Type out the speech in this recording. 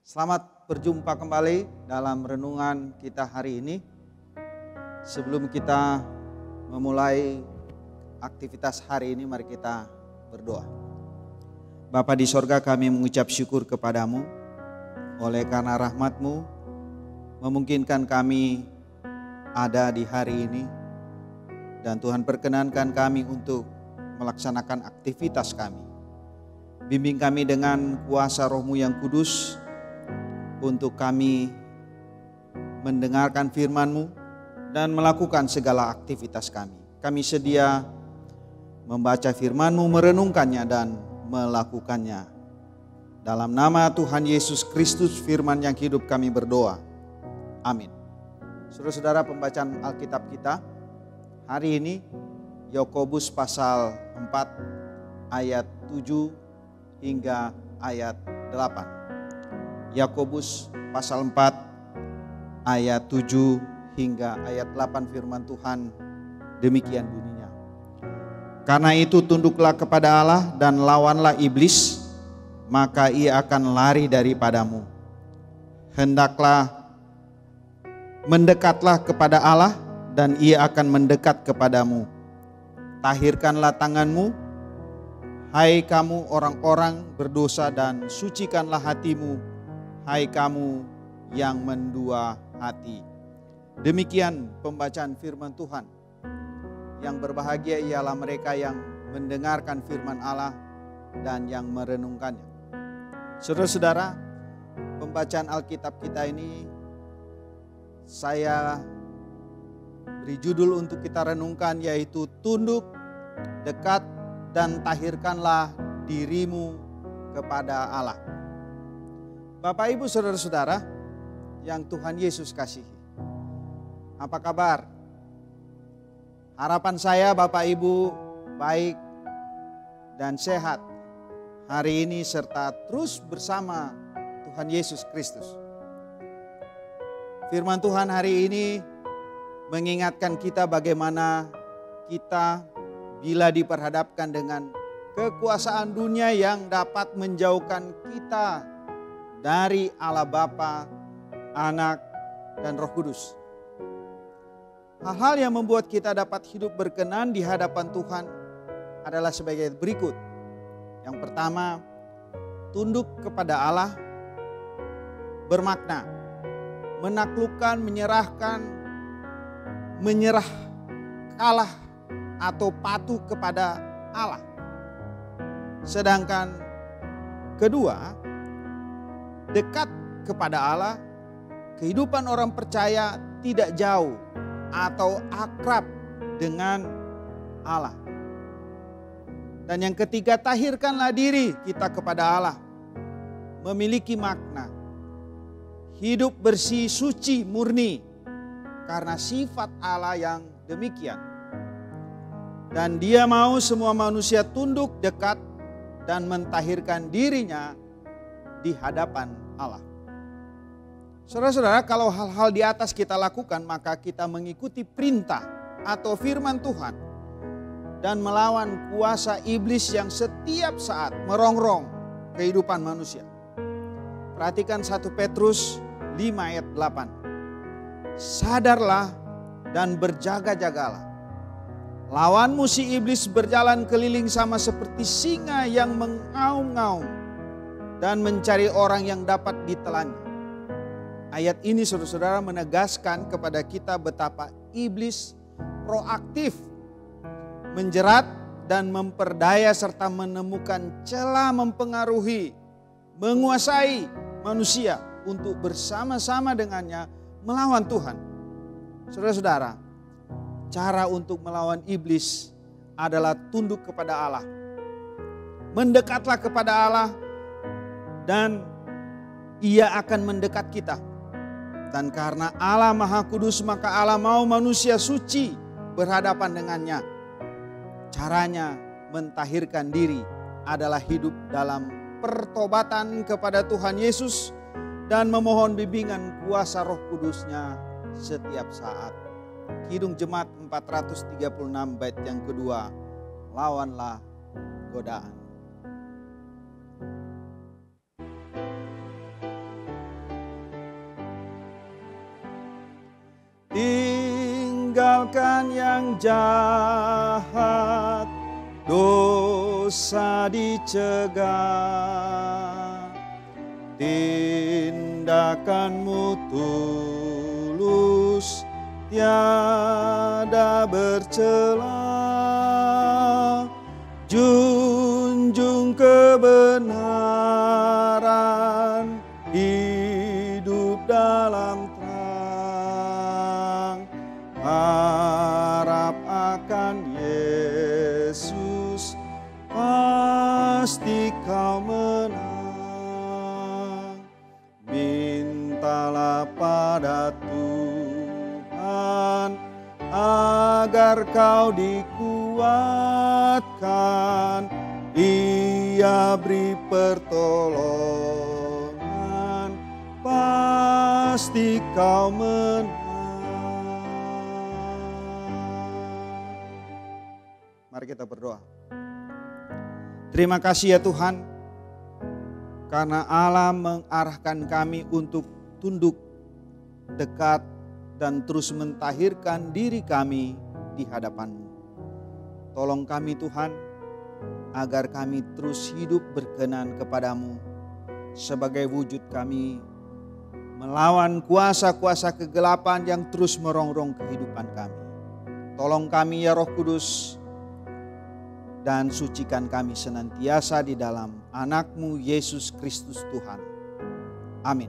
Selamat berjumpa kembali dalam renungan kita hari ini. Sebelum kita memulai aktivitas hari ini, mari kita berdoa. Bapa di sorga, kami mengucap syukur kepadamu oleh karena rahmat-Mu memungkinkan kami ada di hari ini. Dan Tuhan perkenankan kami untuk melaksanakan aktivitas kami. Bimbing kami dengan kuasa Roh-Mu yang kudus untuk kami mendengarkan firman-Mu dan melakukan segala aktivitas kami. Kami sedia membaca firman-Mu, merenungkannya dan melakukannya. Dalam nama Tuhan Yesus Kristus, firman yang hidup, kami berdoa. Amin. Saudara-saudara, pembacaan Alkitab kita hari ini Yakobus pasal 4 ayat 7 hingga ayat 8. Yakobus pasal 4 ayat 7 hingga ayat 8, firman Tuhan demikian bunyinya. Karena itu tunduklah kepada Allah dan lawanlah iblis, maka ia akan lari daripadamu. Mendekatlah kepada Allah dan ia akan mendekat kepadamu. Tahirkanlah tanganmu, hai kamu orang-orang berdosa, dan sucikanlah hatimu, hai kamu yang mendua hati. Demikian pembacaan firman Tuhan. Yang berbahagia ialah mereka yang mendengarkan firman Allah dan yang merenungkannya. Saudara-saudara, pembacaan Alkitab kita ini saya beri judul untuk kita renungkan, yaitu tunduk, dekat, dan tahirkanlah dirimu kepada Allah. Bapak, Ibu, saudara-saudara yang Tuhan Yesus kasihi, apa kabar? Harapan saya Bapak Ibu baik dan sehat hari ini serta terus bersama Tuhan Yesus Kristus. Firman Tuhan hari ini mengingatkan kita bagaimana kita bila diperhadapkan dengan kekuasaan dunia yang dapat menjauhkan kita dari Allah Bapa, Anak, dan Roh Kudus. Hal-hal yang membuat kita dapat hidup berkenan di hadapan Tuhan adalah sebagai berikut. Yang pertama, tunduk kepada Allah bermakna menaklukkan, menyerah, kalah atau patuh kepada Allah. Sedangkan kedua, dekat kepada Allah, kehidupan orang percaya tidak jauh atau akrab dengan Allah. Dan yang ketiga, tahirkanlah diri kita kepada Allah, memiliki makna hidup bersih, suci, murni karena sifat Allah yang demikian. Dan Dia mau semua manusia tunduk, dekat, dan mentahirkan dirinya di hadapan Allah. Saudara-saudara, kalau hal-hal di atas kita lakukan, maka kita mengikuti perintah atau firman Tuhan dan melawan kuasa iblis yang setiap saat merongrong kehidupan manusia. Perhatikan 1 Petrus 5 ayat 8. Sadarlah dan berjaga-jagalah. Lawanmu si iblis berjalan keliling sama seperti singa yang mengaum-ngaum dan mencari orang yang dapat ditelannya. Ayat ini saudara-saudara menegaskan kepada kita betapa iblis proaktif menjerat dan memperdaya serta menemukan celah mempengaruhi, menguasai manusia untuk bersama-sama dengannya melawan Tuhan. Saudara-saudara, cara untuk melawan iblis adalah tunduk kepada Allah. Mendekatlah kepada Allah dan Ia akan mendekat kita. Dan karena Allah Maha Kudus, maka Allah mau manusia suci berhadapan dengannya. Caranya mentahirkan diri adalah hidup dalam pertobatan kepada Tuhan Yesus dan memohon bimbingan kuasa Roh Kudus-Nya setiap saat. Kidung Jemaat 436 bait yang kedua, lawanlah godaan. tinggalkan yang jahat, dosa dicegah. Tindakanmu tulus, tiada bercela. Junjung kebenaran, hidup dalam terang. Harap akan Yesus, pasti kau menang. Mintalah pada Tuhan agar kau dikuatkan. Ia beri pertolongan, pasti kau menang. Mari kita berdoa. Terima kasih ya Tuhan, karena Allah mengarahkan kami untuk tunduk, dekat, dan terus mentahirkan diri kami di hadapan-Mu. Tolong kami Tuhan, agar kami terus hidup berkenan kepadamu sebagai wujud kami melawan kuasa-kuasa kegelapan yang terus merongrong kehidupan kami. Tolong kami ya Roh Kudus, dan sucikan kami senantiasa di dalam anak-Mu Yesus Kristus Tuhan. Amin.